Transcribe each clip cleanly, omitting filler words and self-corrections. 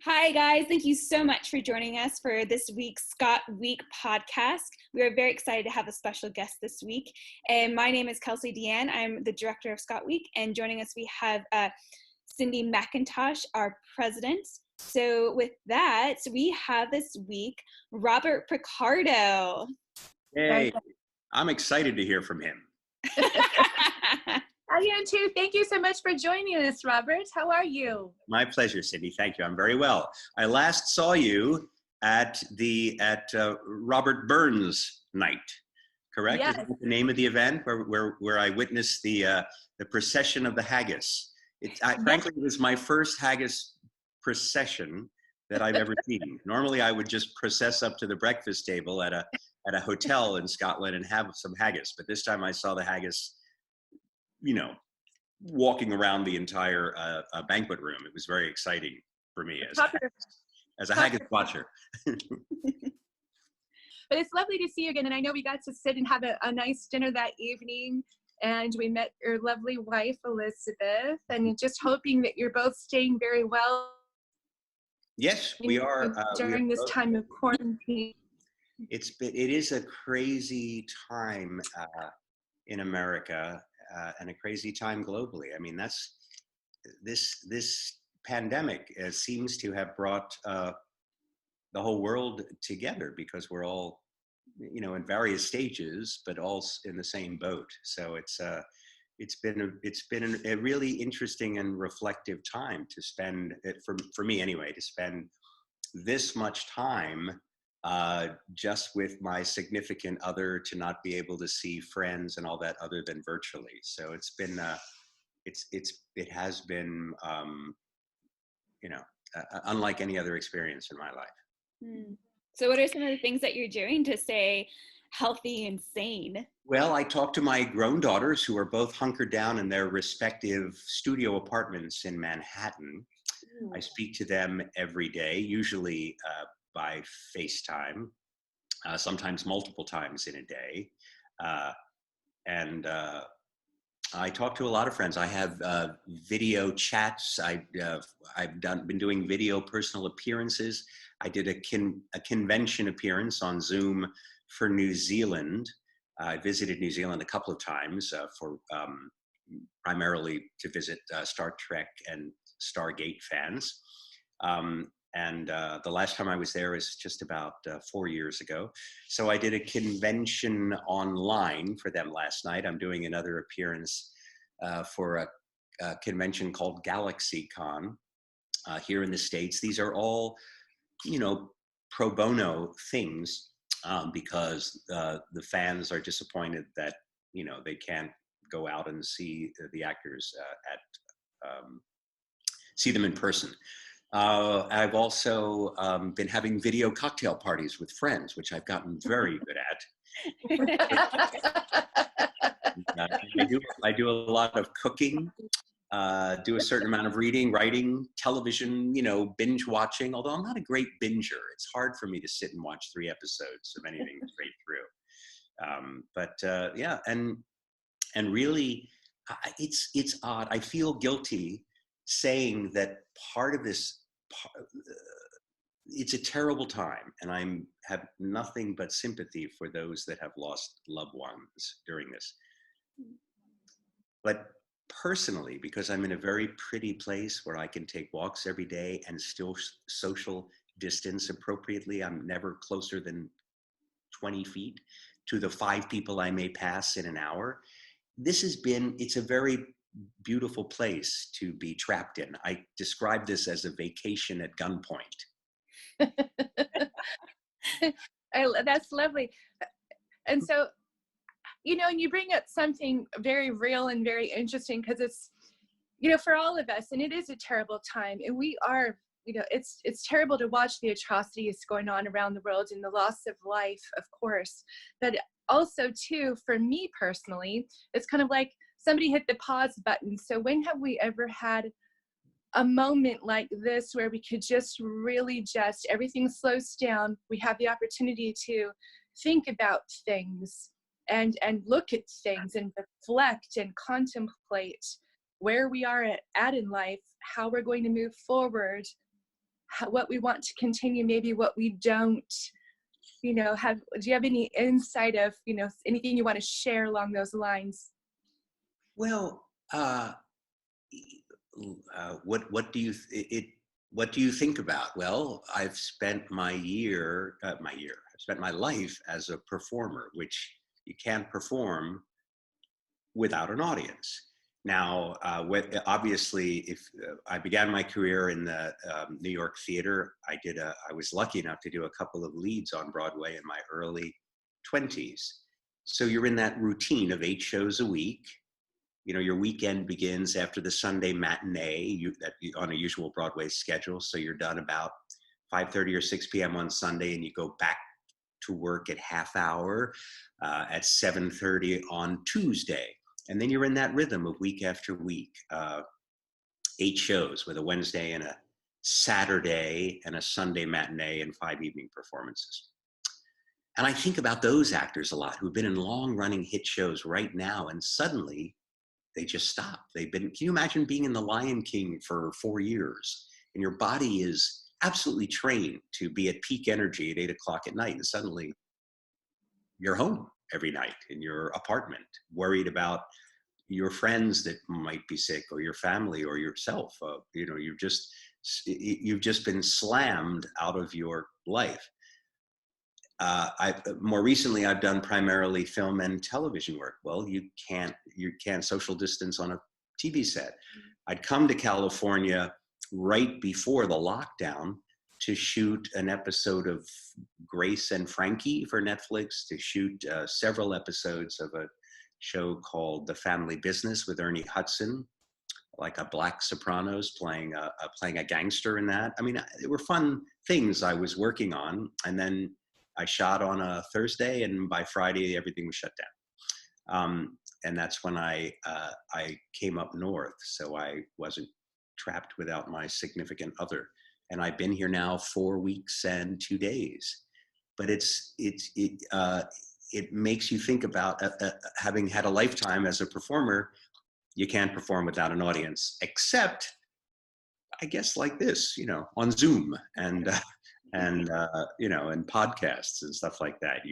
Hi, guys. Thank you so much for joining us for this week's ScotWeek podcast. We are very excited to have a special guest this week. And my name is Kelsey Deanne. I'm the director of ScotWeek. And joining us, we have Cindi McIntosh, our president. So with that, we have this week Robert Picardo. Hey, I'm excited to hear from him. I am too. Thank you so much for joining us, Robert. How are you? My pleasure, Cindi. Thank you. I'm very well. I last saw you at Robert Burns Night, correct? Yes. Is that the name of the event where I witnessed the procession of the haggis? Frankly, it was my first haggis procession that I've ever seen. Normally, I would just process up to the breakfast table at a hotel in Scotland and have some haggis. But this time, I saw the haggis, walking around the entire banquet room. It was very exciting for me as a haggis watcher. But it's lovely to see you again. And I know we got to sit and have a nice dinner that evening. And we met your lovely wife, Elizabeth. And just hoping that you're both staying very well. Yes, we are. During this time of quarantine. It is a crazy time in America. And a crazy time globally. I mean, this pandemic seems to have brought the whole world together because we're all, in various stages, but all in the same boat. So it's been a really interesting and reflective time to spend, for me anyway, to spend this much time just with my significant other, to not be able to see friends and all that other than virtually. So it's been, it has been, unlike any other experience in my life. So what are some of the things that you're doing to stay healthy and sane? Well, I talk to my grown daughters who are both hunkered down in their respective studio apartments in Manhattan. I speak to them every day, usually by FaceTime, sometimes multiple times in a day. And I talk to a lot of friends. I have video chats. I've been doing video personal appearances. I did a convention appearance on Zoom for New Zealand. I visited New Zealand a couple of times for primarily to visit Star Trek and Stargate fans. And the last time I was there was just about 4 years ago. So I did a convention online for them last night. I'm doing another appearance for a convention called GalaxyCon here in the States. These are all, pro bono things because the fans are disappointed that, they can't go out and see the actors see them in person. I've also been having video cocktail parties with friends, which I've gotten very good at. I do a lot of cooking, do a certain amount of reading, writing, television, binge watching, although I'm not a great binger. It's hard for me to sit and watch 3 episodes of anything straight through. Yeah, and really, it's odd. I feel guilty saying that part of this, it's a terrible time, and I have nothing but sympathy for those that have lost loved ones during this. But personally, because I'm in a very pretty place where I can take walks every day and still social distance appropriately, I'm never closer than 20 feet to the 5 people I may pass in an hour. It's a very beautiful place to be trapped in. I describe this as a vacation at gunpoint. That's lovely. And so, and you bring up something very real and very interesting, because it's, for all of us, and it is a terrible time, and we are, it's terrible to watch the atrocities going on around the world and the loss of life, of course, but also too, for me personally, it's kind of like somebody hit the pause button. So when have we ever had a moment like this where we could just really everything slows down. We have the opportunity to think about things and look at things and reflect and contemplate where we are at in life, how we're going to move forward. what we want to continue, maybe what we don't, do you have any insight of, anything you want to share along those lines? Well, what do you think about? Well, I've spent my life as a performer, which you can't perform without an audience. Now, obviously, if I began my career in the New York theater, I was lucky enough to do a couple of leads on Broadway in my early 20s. So you're in that routine of 8 shows a week. Your weekend begins after the Sunday matinee on a usual Broadway schedule. So you're done about 5:30 or 6 p.m. on Sunday, and you go back to work at half hour at 7:30 on Tuesday. And then you're in that rhythm of week after week, 8 shows with a Wednesday and a Saturday and a Sunday matinee and 5 evening performances. And I think about those actors a lot who've been in long-running hit shows right now, and suddenly they just stop. Can you imagine being in The Lion King for 4 years, and your body is absolutely trained to be at peak energy at 8 o'clock at night, and suddenly you're home every night in your apartment, worried about your friends that might be sick, or your family, or yourself. You've just been slammed out of your life. More recently, I've done primarily film and television work. Well, you can't social distance on a TV set. I'd come to California right before the lockdown to shoot an episode of Grace and Frankie for Netflix, to shoot several episodes of a show called The Family Business with Ernie Hudson, like a Black Sopranos, playing a gangster in that. I mean, they were fun things I was working on. And then I shot on a Thursday, and by Friday, everything was shut down. And that's when I came up north, so I wasn't trapped without my significant other. And I've been here now 4 weeks and 2 days. But it makes you think about having had a lifetime as a performer. You can't perform without an audience, except, I guess, like this, on Zoom and podcasts and stuff like that.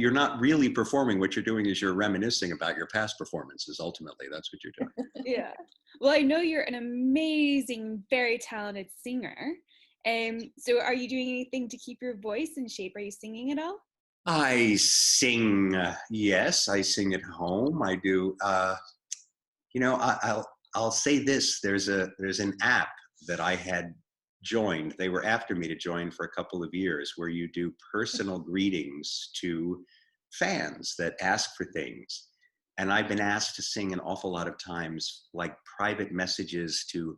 You're not really performing. What you're doing is you're reminiscing about your past performances. Ultimately, that's what you're doing. Yeah. Well, I know you're an amazing, very talented singer. So are you doing anything to keep your voice in shape? Are you singing at all? I sing, yes, I sing at home. I do. I'll say this, there's an app that I had joined. They were after me to join for a couple of years, where you do personal greetings to fans that ask for things. And I've been asked to sing an awful lot of times, like private messages to,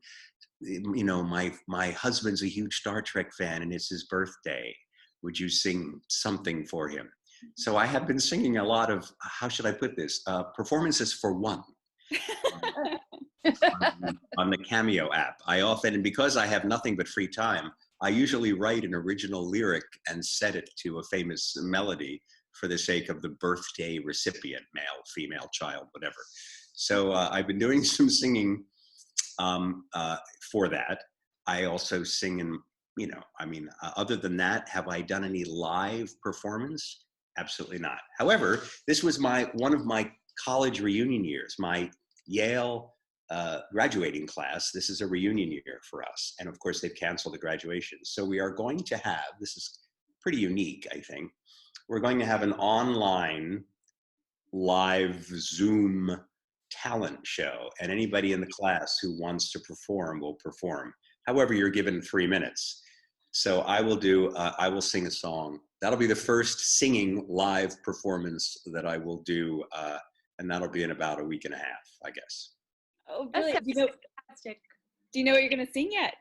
my husband's a huge Star Trek fan and it's his birthday. Would you sing something for him? So I have been singing a lot of, how should I put this? Performances for one. on the Cameo app. I often, and because I have nothing but free time, I usually write an original lyric and set it to a famous melody for the sake of the birthday recipient, male, female, child, whatever. So I've been doing some singing for that. I also sing in, other than that, have I done any live performance? Absolutely not. However, this was one of my college reunion years, my Yale graduating class. This is a reunion year for us. And of course, they've canceled the graduation. So we are going to have, this is pretty unique, I think, we're going to have an online live Zoom talent show. And anybody in the class who wants to perform will perform. However, you're given 3 minutes. So I will sing a song. That'll be the first singing live performance that I will do. And that'll be in about a week and a half, I guess. Oh, brilliant. Do you know what you're going to sing yet?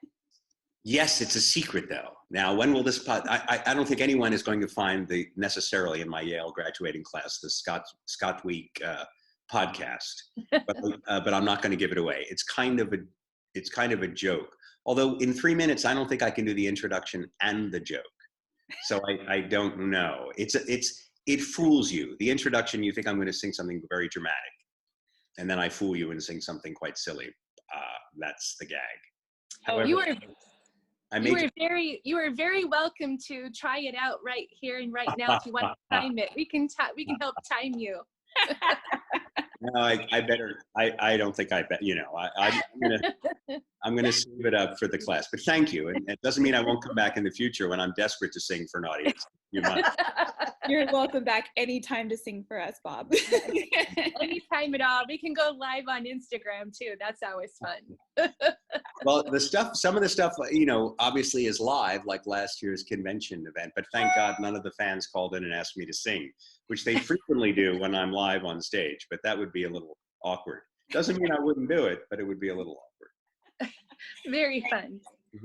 Yes, it's a secret though. Now, when will this I don't think anyone is going to find necessarily in my Yale graduating class, the ScotWeek podcast, but I'm not going to give it away. It's kind of a joke. Although in 3 minutes, I don't think I can do the introduction and the joke. So I don't know. It fools you. The introduction, you think I'm going to sing something very dramatic. And then I fool you and sing something quite silly. That's the gag. However, You are very welcome to try it out right here and right now. If you want to time it, we can help time you. No, I don't think I bet, I'm gonna save it up for the class, but thank you. And it doesn't mean I won't come back in the future when I'm desperate to sing for an audience. You're welcome back anytime to sing for us, Bob. Anytime at all. We can go live on Instagram too. That's always fun. Well, some of the stuff, obviously is live, like last year's convention event, but thank God none of the fans called in and asked me to sing, which they frequently do when I'm live on stage, but that would be a little awkward. Doesn't mean I wouldn't do it, but it would be a little awkward. Very fun.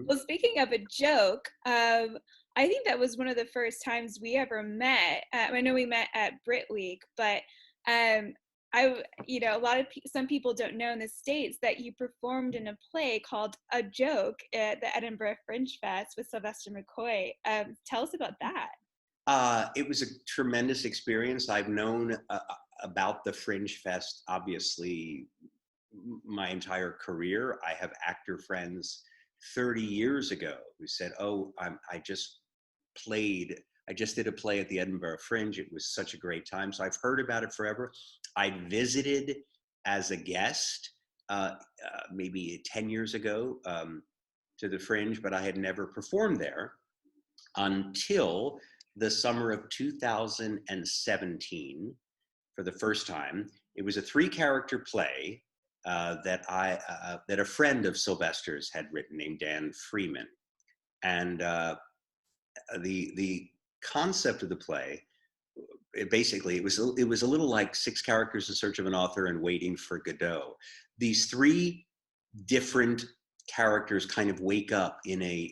Well, speaking of a joke, I think that was one of the first times we ever met. I know we met at Brit Week, but some people don't know in the States that you performed in a play called A Joke at the Edinburgh Fringe Fest with Sylvester McCoy. Tell us about that. It was a tremendous experience. I've known about the Fringe Fest, obviously, my entire career. I have actor friends 30 years ago who said, I just did a play at the Edinburgh Fringe. It was such a great time. So I've heard about it forever. I visited as a guest maybe 10 years ago to the Fringe, but I had never performed there until the summer of 2017 for the first time. It was a 3-character play that a friend of Sylvester's had written named Dan Freeman. And the concept of the play, it was a little like 6 characters in search of an author and Waiting for Godot. These 3 different characters kind of wake up in a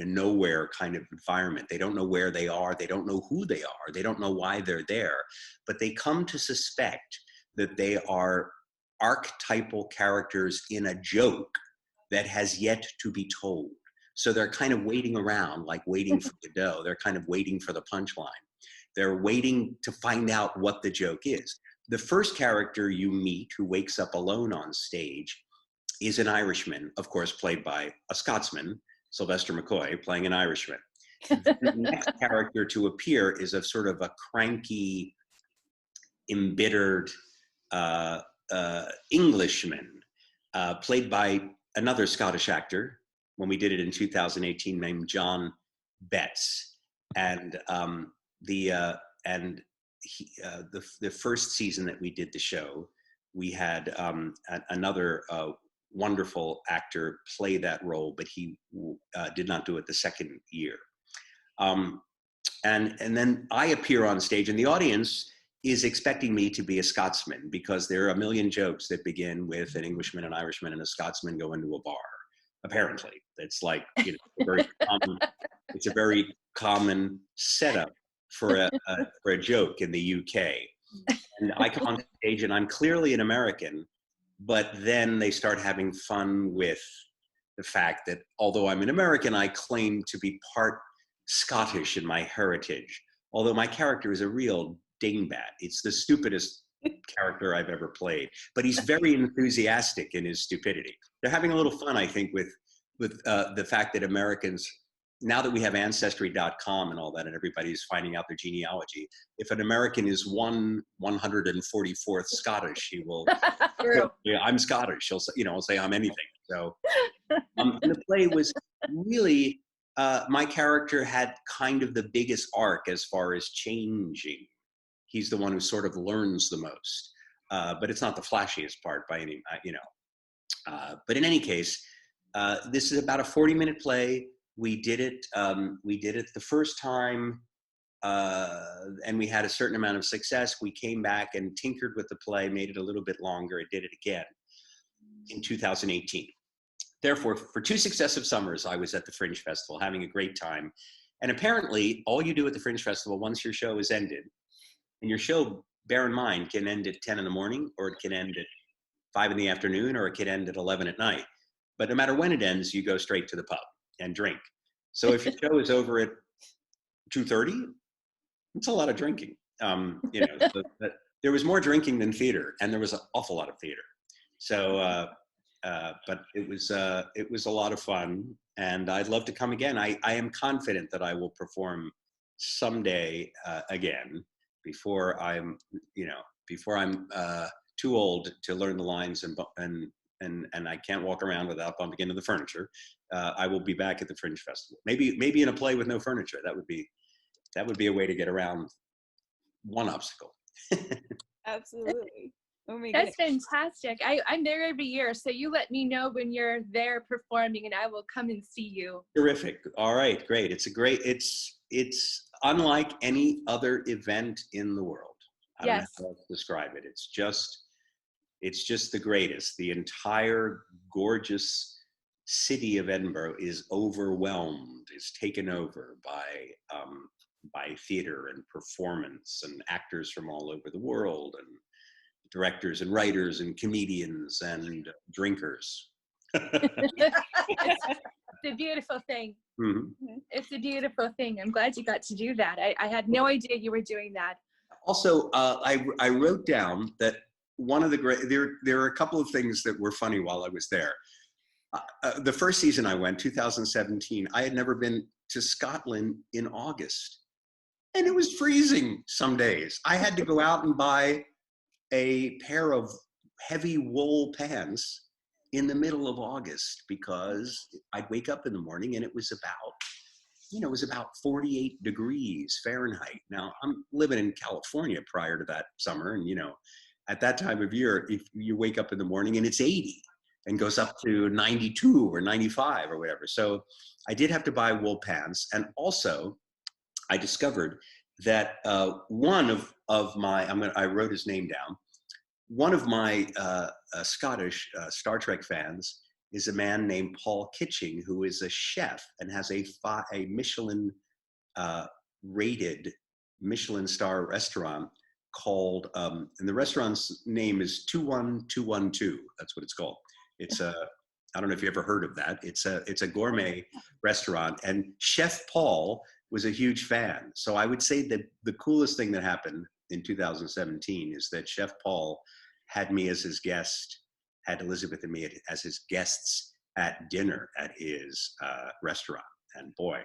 nowhere kind of environment. They don't know where they are. They don't know who they are. They don't know why they're there, but they come to suspect that they are archetypal characters in a joke that has yet to be told. So they're kind of waiting around, like Waiting for Godot. They're kind of waiting for the punchline. They're waiting to find out what the joke is. The first character you meet who wakes up alone on stage is an Irishman, of course, played by a Scotsman, Sylvester McCoy, playing an Irishman. The next character to appear is a sort of a cranky, embittered Englishman, played by another Scottish actor, when we did it in 2018, named John Betts. And the first season that we did the show, we had another wonderful actor play that role, but he did not do it the second year. And then I appear on stage, and the audience is expecting me to be a Scotsman, because there are a million jokes that begin with an Englishman, an Irishman, and a Scotsman go into a bar. Apparently, it's like, it's a very common setup for a joke in the UK. And I come on stage and I'm clearly an American, but then they start having fun with the fact that although I'm an American, I claim to be part Scottish in my heritage. Although my character is a real dingbat. It's the stupidest character I've ever played, but he's very enthusiastic in his stupidity. They're having a little fun, I think, with the fact that Americans, now that we have Ancestry.com and all that, and everybody's finding out their genealogy, if an American is 144th Scottish, he will, I'm Scottish. He'll say I'm anything. So, and the play was really, my character had kind of the biggest arc as far as changing. He's the one who sort of learns the most, but it's not the flashiest part by any, but in any case, this is about a 40-minute play. We did it the first time, and we had a certain amount of success. We came back and tinkered with the play, made it a little bit longer, and did it again in 2018. Therefore, for 2 successive summers, I was at the Fringe Festival having a great time. And apparently, all you do at the Fringe Festival once your show is ended, and your show, bear in mind, can end at 10 in the morning, or it can end at 5 in the afternoon, or it can end at 11 at night. But no matter when it ends, you go straight to the pub and drink. So if your show is over at 2:30, it's a lot of drinking. There was more drinking than theater, and there was an awful lot of theater. So But it was a lot of fun, and I'd love to come again. I am confident that I will perform someday again before I'm too old to learn the lines and I can't walk around without bumping into the furniture. I will be back at the Fringe Festival. Maybe in a play with no furniture. That would be a way to get around one obstacle. Absolutely. Oh my That's goodness. fantastic. I'm there every year, so you let me know when you're there performing, and I will come and see you. Terrific. All right, great. It's unlike any other event in the world. I don't know how else to describe it. It's just the greatest. The entire gorgeous city of Edinburgh is overwhelmed, is taken over by theater and performance and actors from all over the world and directors and writers and comedians and drinkers. It's a beautiful thing. Mm-hmm. It's a beautiful thing. I'm glad you got to do that. I had no idea you were doing that. Also, I wrote down that one of the great, there are a couple of things that were funny while I was there. The first season I went, 2017, I had never been to Scotland in August. And it was freezing some days. I had to go out and buy a pair of heavy wool pants in the middle of August because I'd wake up in the morning and it was about 48 degrees Fahrenheit. Now, I'm living in California prior to that summer, and at that time of year, if you wake up in the morning and it's 80 and goes up to 92 or 95 or whatever. So I did have to buy wool pants. And also I discovered that one of my, I wrote his name down. One of my Scottish Star Trek fans is a man named Paul Kitching, who is a chef and has a Michelin rated Michelin star restaurant called, and the restaurant's name is 21212. That's what it's called. It's I don't know if you ever heard of that. It's a gourmet restaurant, and Chef Paul was a huge fan. So I would say that the coolest thing that happened in 2017 is that Chef Paul had me as his guest, had Elizabeth and me as his guests at dinner at his restaurant. And boy,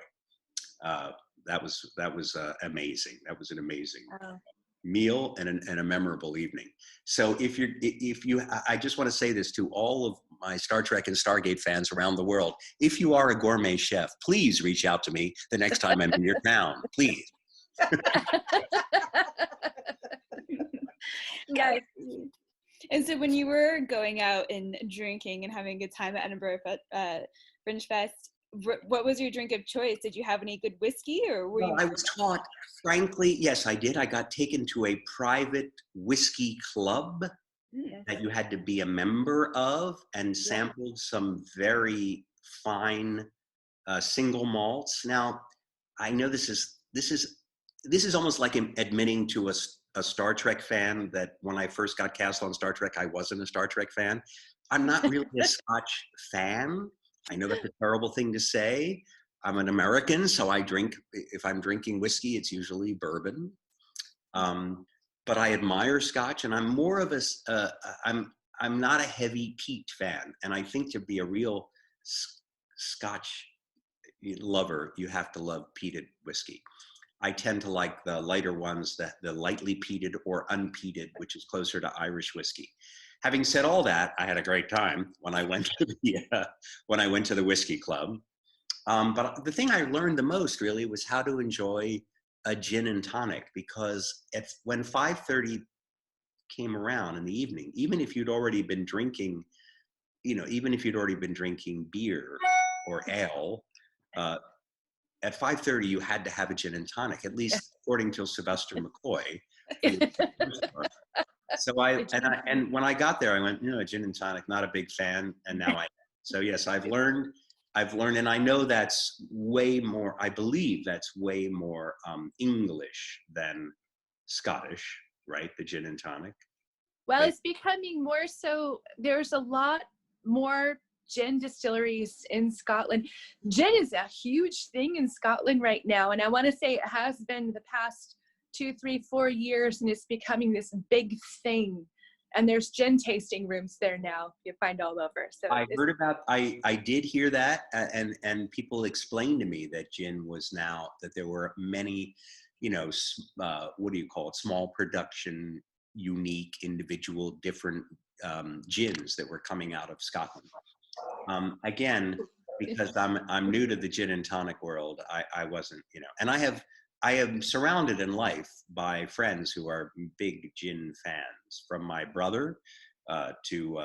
that was amazing. That was an amazing meal and a memorable evening. So I just want to say this to all of my Star Trek and Stargate fans around the world. If you are a gourmet chef, please reach out to me the next time I'm in your town, please. Yes. And so when you were going out and drinking and having a good time at Edinburgh Fringe Fest, what was your drink of choice? Did you have any good whiskey, or were you? I was taught, frankly, yes, I did. I got taken to a private whiskey club that you had to be a member of, and sampled some very fine single malts. Now, I know this is almost like admitting to a Star Trek fan that when I first got cast on Star Trek, I wasn't a Star Trek fan. I'm not really a Scotch fan. I know that's a terrible thing to say. I'm an American, so if I'm drinking whiskey, it's usually bourbon. But I admire Scotch, and I'm more of I'm not a heavy peat fan. And I think to be a real Scotch lover, you have to love peated whiskey. I tend to like the lighter ones, the lightly peated or unpeated, which is closer to Irish whiskey. Having said all that, I had a great time when I went to the whiskey club. But the thing I learned the most really was how to enjoy a gin and tonic, because when 5:30 came around in the evening, even if you'd already been drinking, beer or ale, at 5:30 you had to have a gin and tonic, at least according to Sylvester McCoy. So when I got there, I went, a gin and tonic, not a big fan, and now I am. So yes, I've learned, and I know that's way more. I believe that's way more English than Scottish, right? The gin and tonic. Well, it's becoming more so. There's a lot more gin distilleries in Scotland. Gin is a huge thing in Scotland right now, and I want to say it has been the past 2, 3, 4 years, and it's becoming this big thing. And there's gin tasting rooms there now. You find all over. So I heard about. I did hear that, and people explained to me that gin was now that there were many, what do you call it? Small production, unique, individual, different gins that were coming out of Scotland. Again, because I'm new to the gin and tonic world, I wasn't, and I am surrounded in life by friends who are big gin fans, from my brother to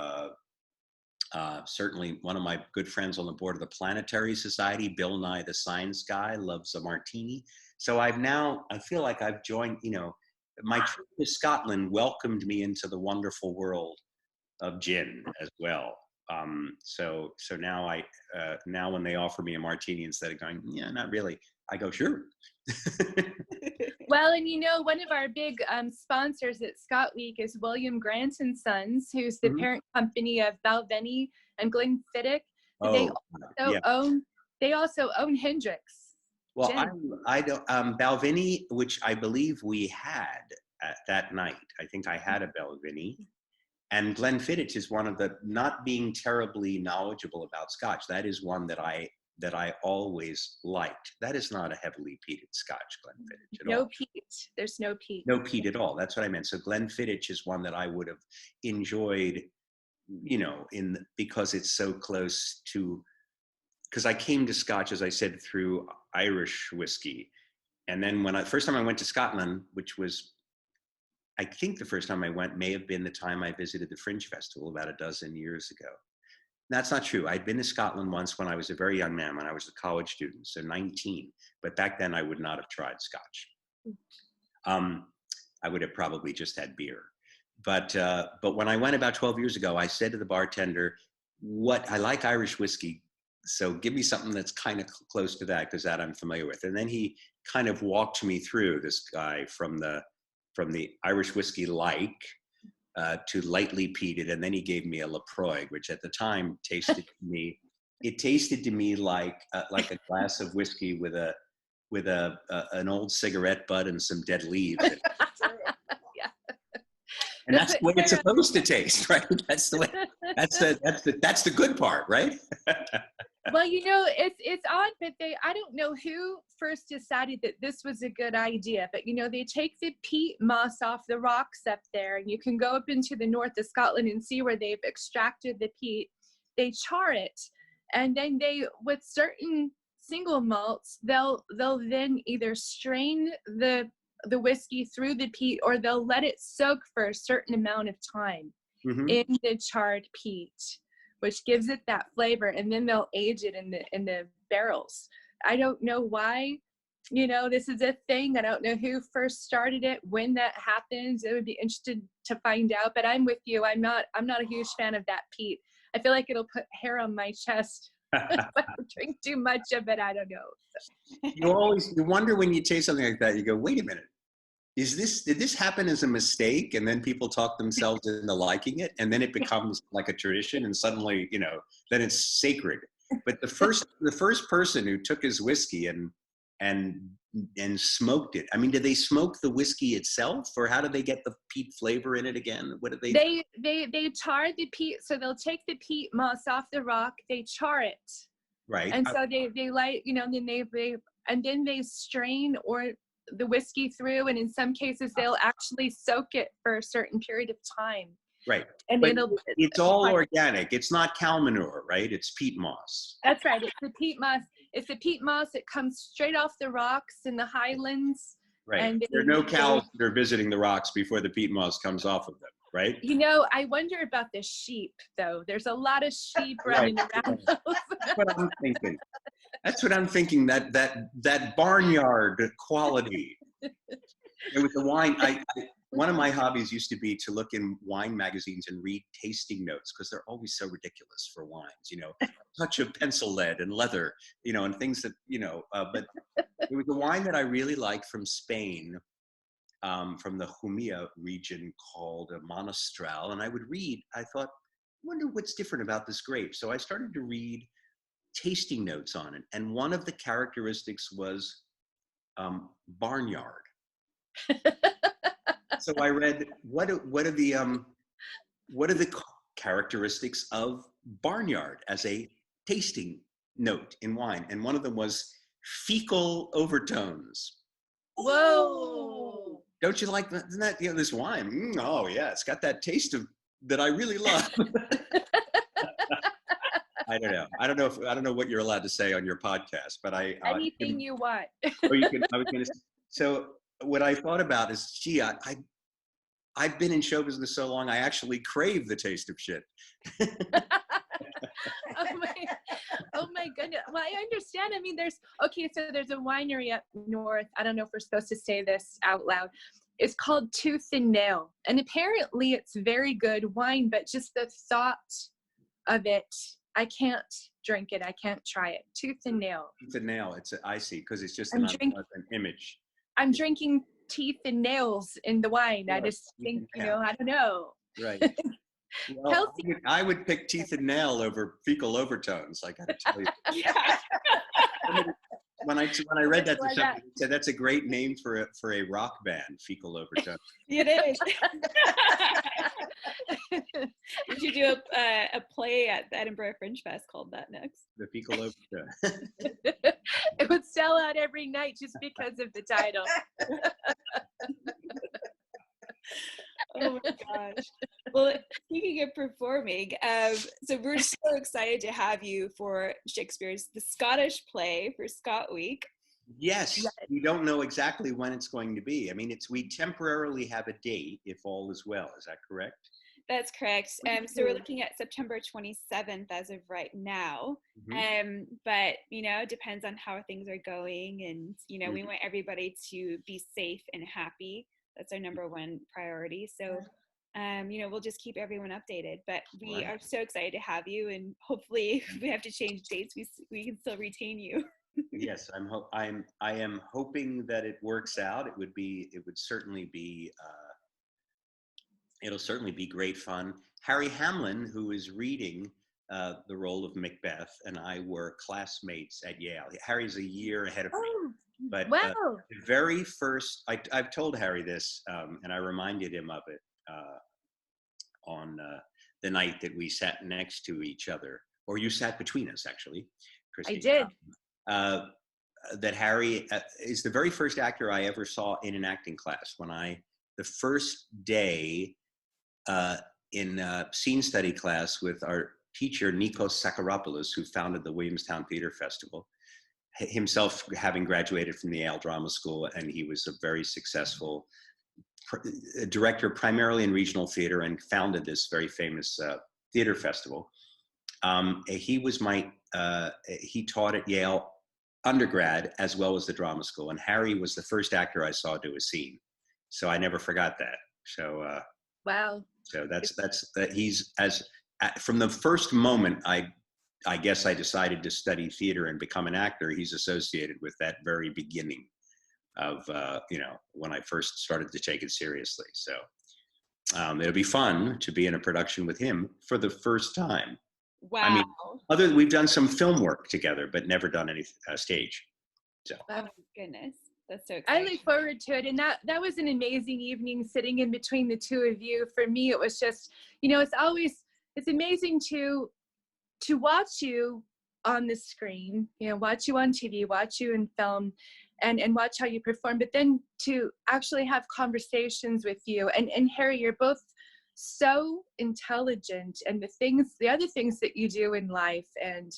certainly one of my good friends on the board of the Planetary Society, Bill Nye the Science Guy, loves a martini. So I feel like I've joined, my trip to Scotland welcomed me into the wonderful world of gin as well. So now now when they offer me a martini, instead of going, yeah, not really, I go, sure. Well, and one of our big sponsors at ScotWeek is William Grant and Sons, who's the parent company of Balvenie and Glenfiddich. They also own Hendrick's. Well, I don't Balvenie, which I believe we had that night. I think I had a Balvenie. And Glenfiddich is one of the, not being terribly knowledgeable about Scotch, that is one that I always liked. That is not a heavily peated Scotch, Glenfiddich, at all. No peat. There's no peat. No peat at all. That's what I meant. So Glenfiddich is one that I would have enjoyed, because it's so close to, because I came to Scotch, as I said, through Irish whiskey. And then first time I went to Scotland, which was, I think the first time I went may have been the time I visited the Fringe Festival about a dozen years ago. That's not true. I'd been to Scotland once when I was a very young man, when I was a college student, so 19. But back then I would not have tried Scotch. I would have probably just had beer. But when I went about 12 years ago, I said to the bartender, I like Irish whiskey, so give me something that's kind of close to that, because that I'm familiar with. And then he kind of walked me through, this guy, from the Irish whiskey to lightly peated, and then he gave me a Laproig, which at the time tasted to me like a glass of whiskey with an old cigarette butt and some dead leaves. Yeah. And that's the way it's supposed to taste, right? That's the good part, right? Well, it's odd, but I don't know who first decided that this was a good idea, but they take the peat moss off the rocks up there, and you can go up into the north of Scotland and see where they've extracted the peat. They char it, and then with certain single malts, they'll then either strain the whiskey through the peat, or they'll let it soak for a certain amount of time in the charred peat, which gives it that flavor, and then they'll age it in the barrels. I don't know why, this is a thing. I don't know who first started it, when that happens. It would be interesting to find out, but I'm with you. I'm not a huge fan of that peat. I feel like it'll put hair on my chest if I drink too much of it. I don't know. You wonder when you taste something like that, you go, wait a minute. Did this happen as a mistake? And then people talk themselves into liking it, and then it becomes like a tradition, and suddenly, then it's sacred. But the first person who took his whiskey and smoked it, I mean, did they smoke the whiskey itself, or how did they get the peat flavor in it again? What did they? They char the peat, so they'll take the peat moss off the rock, they char it, right? And so they light, then they strain the whiskey through, and in some cases they'll actually soak it for a certain period of time. Right. And it's all organic. It's not cow manure, right? It's peat moss. That's right. It's the peat moss. It's the peat moss. It comes straight off the rocks in the highlands. Right. And there are no cows that are visiting the rocks before the peat moss comes off of them, right? I wonder about the sheep, though. There's a lot of sheep running around. That's what I'm thinking. That's what I'm thinking. That barnyard quality. It was the wine. One of my hobbies used to be to look in wine magazines and read tasting notes, because they're always so ridiculous for wines. Touch of pencil lead and leather, and things that But it was a wine that I really liked from Spain, from the Jumilla region, called a Monastral. And I would read. I thought, I wonder what's different about this grape. So I started to read tasting notes on it, and one of the characteristics was barnyard. So I read what are the what are the characteristics of barnyard as a tasting note in wine? And one of them was fecal overtones. Whoa. Don't you like that? Isn't that, this wine? Oh yeah, it's got that taste that I really love. I don't know what you're allowed to say on your podcast, but anything you want. Or you can. I was going to. So what I thought about is, gee, I've been in show business so long, I actually crave the taste of shit. Oh my goodness. Well, I understand. I mean, there's a winery up north. I don't know if we're supposed to say this out loud. It's called Tooth and Nail. And apparently it's very good wine, but just the thought of it, I can't drink it. I can't try it. Tooth and Nail. Tooth and Nail. I see, because it's just an unpleasant image. I'm drinking teeth and nails in the wine. Yeah, I just think, I don't know. Right. Well, Kelsey, I would pick teeth and nail over fecal overtones. I got to tell you. When I read that, I said that's a great name for a rock band, fecal overtones. It is. We should do a play at the Edinburgh Fringe Fest called that next. The fecal overtone. It would sell out every night just because of the title. Oh my gosh. Well, speaking of performing, so we're so excited to have you for Shakespeare's The Scottish play for ScotWeek. Yes, we don't know exactly when it's going to be. I mean, we temporarily have a date if all is well. Is that correct? That's correct. So we're looking at September 27th as of right now. But, it depends on how things are going. And, we want everybody to be safe and happy. That's our number one priority. So, we'll just keep everyone updated. But we are so excited to have you. And hopefully if we have to change dates, we can still retain you. Yes, I am hoping that it works out. It'll certainly be great fun. Harry Hamlin, who is reading the role of Macbeth, and I were classmates at Yale. Harry's a year ahead of me. But wow. The very first, I've told Harry this, and I reminded him of it on the night that we sat next to each other, or you sat between us, actually, Christine. I did. That Harry is the very first actor I ever saw in an acting class. The first day in scene study class with our teacher, Nikos Sakaropoulos, who founded the Williamstown Theatre Festival, himself having graduated from the Yale Drama School, and he was a very successful director primarily in regional theater and founded this very famous theater festival. He taught at Yale undergrad as well as the drama school, and Harry was the first actor I saw do a scene. So I never forgot that. So wow. So from the first moment I guess I decided to study theater and become an actor, he's associated with that very beginning of, when I first started to take it seriously. So it'll be fun to be in a production with him for the first time. Wow. I mean, we've done some film work together, but never done any stage. So. Oh my goodness. That's so exciting. I look forward to it. And that was an amazing evening sitting in between the two of you. For me, it was just, it's amazing to watch you on the screen, watch you on TV, watch you in film, and watch how you perform, but then to actually have conversations with you. And Harry, you're both so intelligent, and the other things that you do in life and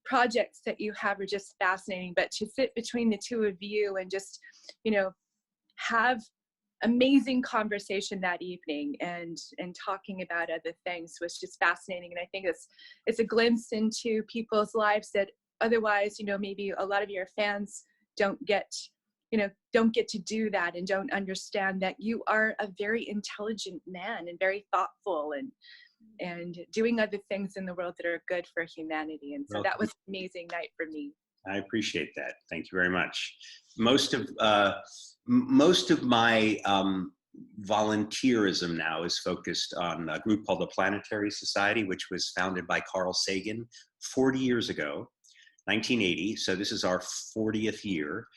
projects that you have are just fascinating. But to sit between the two of you and just, have amazing conversation that evening and talking about other things was just fascinating. And I think it's a glimpse into people's lives that otherwise, maybe a lot of your fans don't get to do that and don't understand that you are a very intelligent man and very thoughtful and doing other things in the world that are good for humanity. And so that was an amazing night for me. I appreciate that. Thank you very much. Most of my volunteerism now is focused on a group called the Planetary Society, which was founded by Carl Sagan 40 years ago 1980. So this is our 40th year.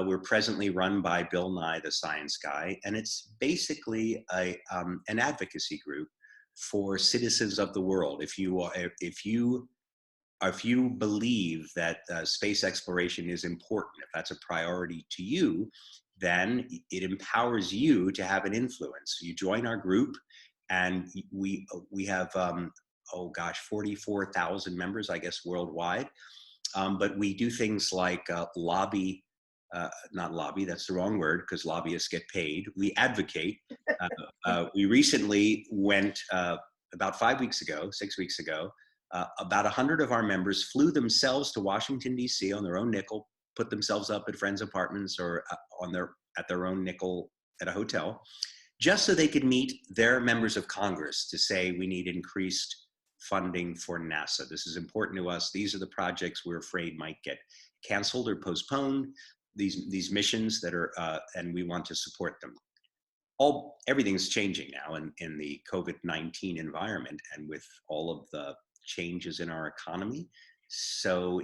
We're presently run by Bill Nye, the Science Guy, and it's basically an advocacy group for citizens of the world. If you believe that space exploration is important, if that's a priority to you, then it empowers you to have an influence. You join our group, and we have 44,000 members, I guess, worldwide. But we do things like lobby. Not lobby, that's the wrong word, because lobbyists get paid. We advocate. We recently went about 6 weeks ago, about 100 of our members flew themselves to Washington, D.C. on their own nickel, put themselves up at friends' apartments or at their own nickel at a hotel, just so they could meet their members of Congress to say we need increased funding for NASA. This is important to us. These are the projects we're afraid might get canceled or postponed. These missions that are, and we want to support them. Everything's changing now in the COVID-19 environment and with all of the changes in our economy. So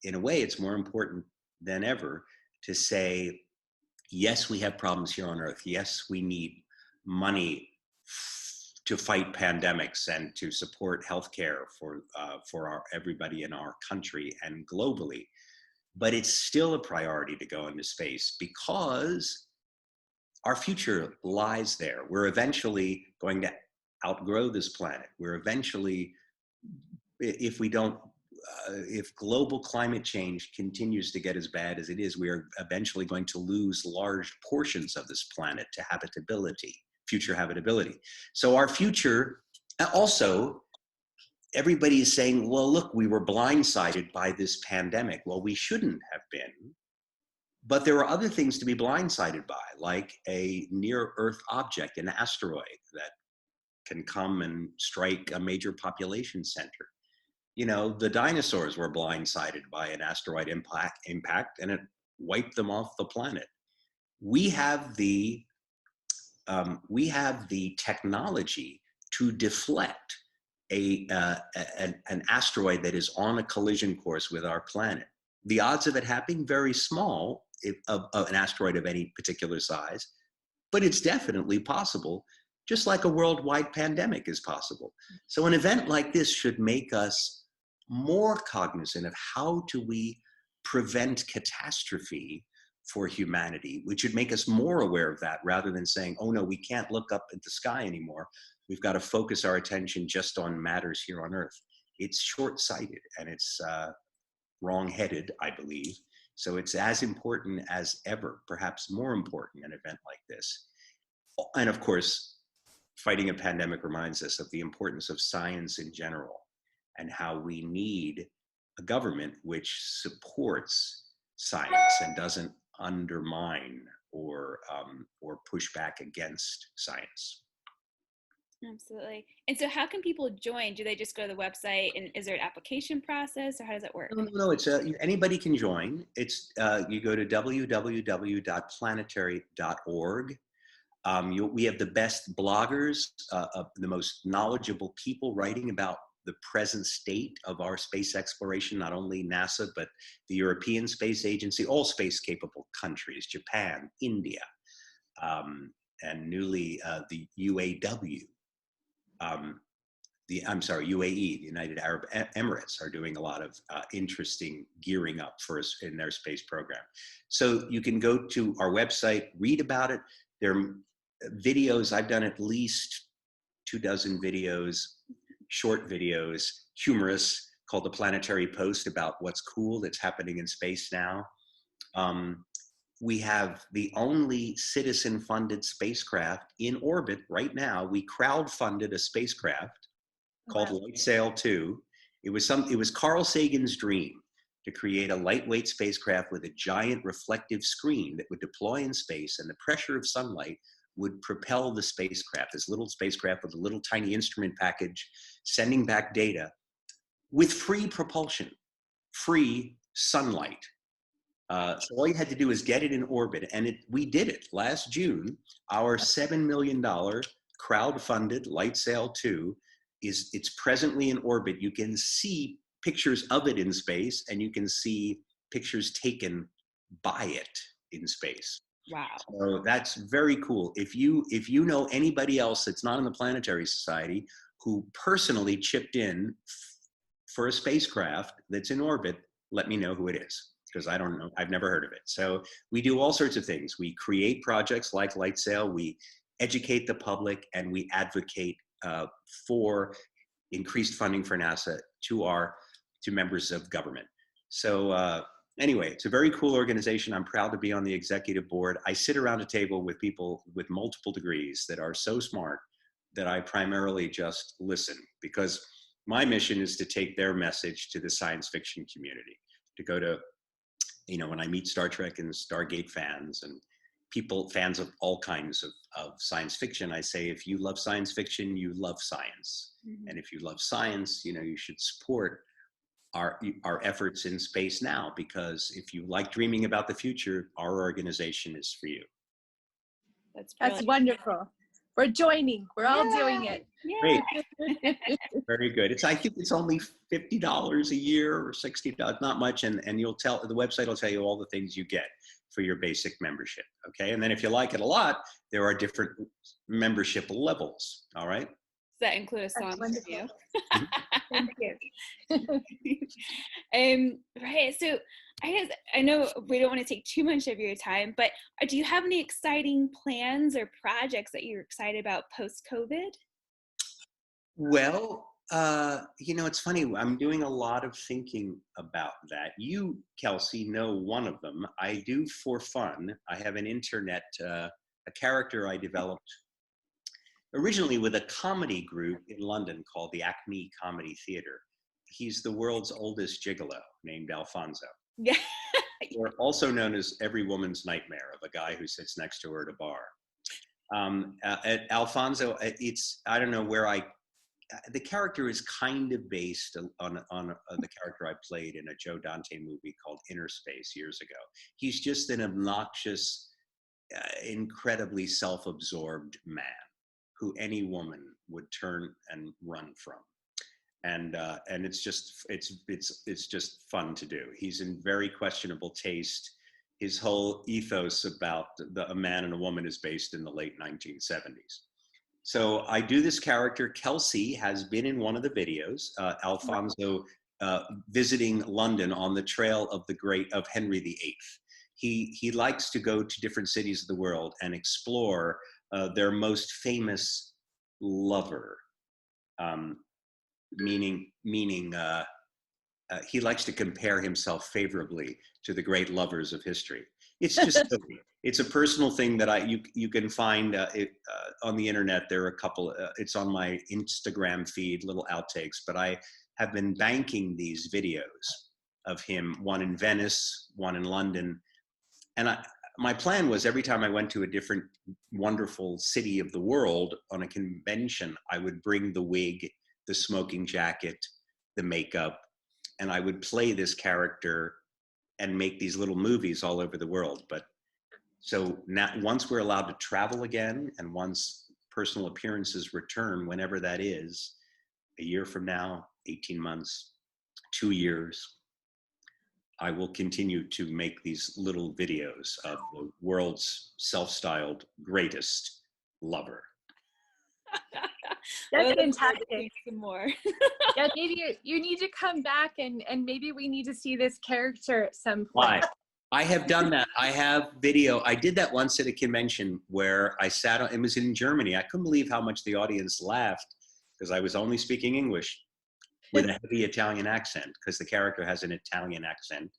in a way, it's more important than ever to say, yes, we have problems here on Earth. Yes, we need money to fight pandemics and to support healthcare for everybody in our country and globally. But it's still a priority to go into space because our future lies there. We're eventually going to outgrow this planet. We're eventually, if global climate change continues to get as bad as it is, we are eventually going to lose large portions of this planet to future habitability. So our future, also, everybody is saying, well, look, we were blindsided by this pandemic. Well, we shouldn't have been, but there are other things to be blindsided by, like a near-Earth object, an asteroid that can come and strike a major population center. You know, the dinosaurs were blindsided by an asteroid impact, and it wiped them off the planet. We have the technology to deflect an asteroid that is on a collision course with our planet. The odds of it happening very small, of an asteroid of any particular size, but it's definitely possible, just like a worldwide pandemic is possible. So an event like this should make us more cognizant of how do we prevent catastrophe for humanity, which should make us more aware of that rather than saying, oh no, we can't look up at the sky anymore. We've got to focus our attention just on matters here on Earth. It's short-sighted and it's wrong-headed, I believe. So it's as important as ever, perhaps more important, an event like this. And of course, fighting a pandemic reminds us of the importance of science in general and how we need a government which supports science and doesn't undermine or push back against science. Absolutely. And so how can people join? Do they just go to the website, and is there an application process, or how does it work? No, it's anybody can join. It's you go to www.planetary.org. We have the best bloggers, the most knowledgeable people writing about the present state of our space exploration, not only NASA, but the European Space Agency, all space-capable countries, Japan, India, and newly the UAW. UAE, the United Arab Emirates, are doing a lot of interesting gearing up for us in their space program. So you can go to our website, read about it. There are videos. I've done at least 24 videos, short videos, humorous, called the Planetary Post, about what's cool that's happening in space now. We have the only citizen-funded spacecraft in orbit right now. We crowdfunded a spacecraft called LightSail 2. It was Carl Sagan's dream to create a lightweight spacecraft with a giant reflective screen that would deploy in space, and the pressure of sunlight would propel the spacecraft, this little spacecraft with a little tiny instrument package, sending back data with free propulsion, free sunlight. So all you had to do is get it in orbit, and we did it last June. Our $7 million crowd-funded LightSail 2 it's presently in orbit. You can see pictures of it in space, and you can see pictures taken by it in space. Wow. So that's very cool. If you know anybody else that's not in the Planetary Society who personally chipped in for a spacecraft that's in orbit, let me know who it is, because I don't know. I've never heard of it. So we do all sorts of things. We create projects like Light Sail. We educate the public, and we advocate for increased funding for NASA to members of government. So anyway, it's a very cool organization. I'm proud to be on the executive board. I sit around a table with people with multiple degrees that are so smart that I primarily just listen, because my mission is to take their message to the science fiction community, to go to, when I meet Star Trek and Stargate fans and fans of all kinds of science fiction, I say, if you love science fiction, you love science. Mm-hmm. And if you love science, you should support our efforts in space now, because if you like dreaming about the future, our organization is for you. That's wonderful. We're joining. We're all doing it. Great. Very good. I think it's only $50 a year or $60, not much, and the website will tell you all the things you get for your basic membership. Okay, and then if you like it a lot, there are different membership levels. All right. Does that include a song for you? Thank you. Right. So I know we don't want to take too much of your time, but do you have any exciting plans or projects that you're excited about post-COVID? Well, it's funny. I'm doing a lot of thinking about that. You, Kelsey, know one of them. I do for fun. I have an internet, a character I developed originally with a comedy group in London called the Acme Comedy Theatre. He's the world's oldest gigolo, named Alfonso. Yeah. Or also known as every woman's nightmare of a guy who sits next to her at a bar. Alfonso, I don't know where the character is kind of based on the character I played in a Joe Dante movie called Inner Space years ago. He's just an obnoxious, incredibly self-absorbed man who any woman would turn and run from. And it's just fun to do. He's in very questionable taste. His whole ethos about a man and a woman is based in the late 1970s. So I do this character. Kelsey has been in one of the videos, Alfonso visiting London on the trail of Henry VIII. He likes to go to different cities of the world and explore their most famous lover, meaning he likes to compare himself favorably to the great lovers of history. It's just it's a personal thing that you can find on the internet. There are a couple. It's on my Instagram feed, little outtakes. But I have been banking these videos of him, one in Venice, one in London, and my plan was every time I went to a different wonderful city of the world on a convention, I would bring the wig, the smoking jacket, the makeup, and I would play this character and make these little movies all over the world. But so now, once we're allowed to travel again, and once personal appearances return, whenever that is, a year from now, 18 months, 2 years, I will continue to make these little videos of the world's self-styled greatest lover. That's fantastic. Some more. Yeah, maybe you need to come back and maybe we need to see this character at some point. I have done that. I have video. I did that once at a convention where I sat on, it was in Germany. I couldn't believe how much the audience laughed because I was only speaking English with a heavy Italian accent, because the character has an Italian accent.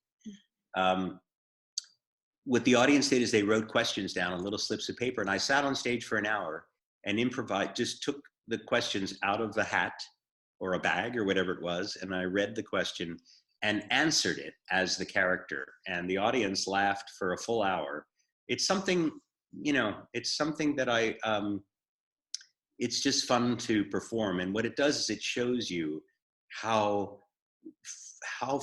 What the audience did is they wrote questions down on little slips of paper, and I sat on stage for an hour and improvised, just took the questions out of the hat or a bag or whatever it was, and I read the question and answered it as the character, and the audience laughed for a full hour. It's something, it's something that it's just fun to perform, and what it does is it shows you how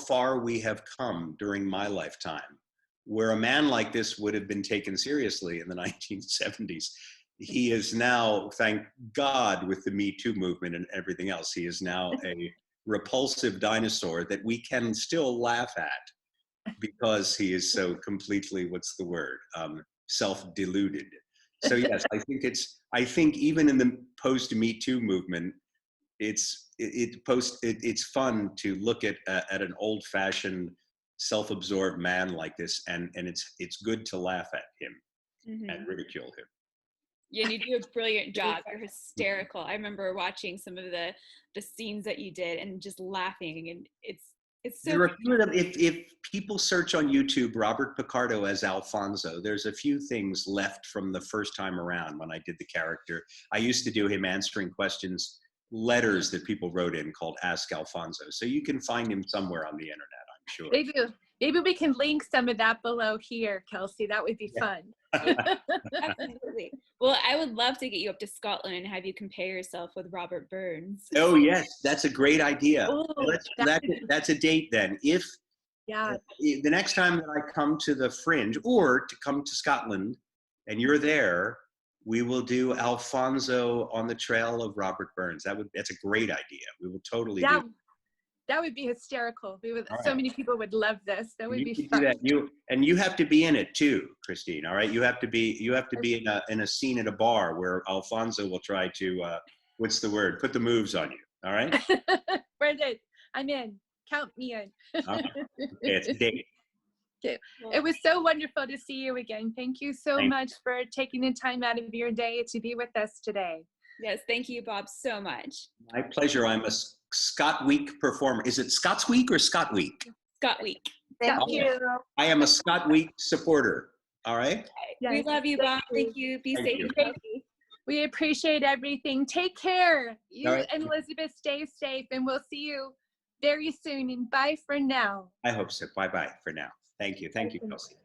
far we have come during my lifetime, where a man like this would have been taken seriously in the 1970s. He is now, thank God, with the Me Too movement and everything else, he is now a repulsive dinosaur that we can still laugh at because he is so completely, what's the word, self-deluded. So yes, I think even in the post-Me Too movement, it's fun to look at an old-fashioned, self-absorbed man like this, and it's good to laugh at him and ridicule him. Yeah, and you do a brilliant job. You're hysterical. I remember watching some of the scenes that you did and just laughing, and it's so. There are a few of them. If people search on YouTube Robert Picardo as Alfonso, there's a few things left from the first time around when I did the character. I used to do him answering questions, letters that people wrote in called Ask Alfonso. So you can find him somewhere on the internet, I'm sure. Maybe we can link some of that below here, Kelsey. That would be fun. Absolutely. Well, I would love to get you up to Scotland and have you compare yourself with Robert Burns. Oh yes, that's a great idea. Ooh, that's a date then. If the next time that I come to the Fringe or to come to Scotland and you're there, we will do Alfonso on the trail of Robert Burns. That's a great idea. We will totally do. That would be hysterical. So many people would love this. That would be fun. Do that. You have to be in it too, Christine. All right, you have to be in a scene at a bar where Alfonso will try to what's the word? Put the moves on you. All right. Brendan, I'm in. Count me in. Okay, it's a date. Okay. It was so wonderful to see you again. Thank you so much for taking the time out of your day to be with us today. Yes, thank you, Bob, so much. My pleasure. I'm a ScotWeek performer. Is it ScotWeek or ScotWeek? ScotWeek. Thank you. I am a ScotWeek supporter. All right. Yes. We love you, Bob. Thank you. Be safe. We appreciate everything. Take care. You and Elizabeth, stay safe, and we'll see you very soon. And bye for now. I hope so. Bye-bye for now. Thank you. Thank you, Kelsey.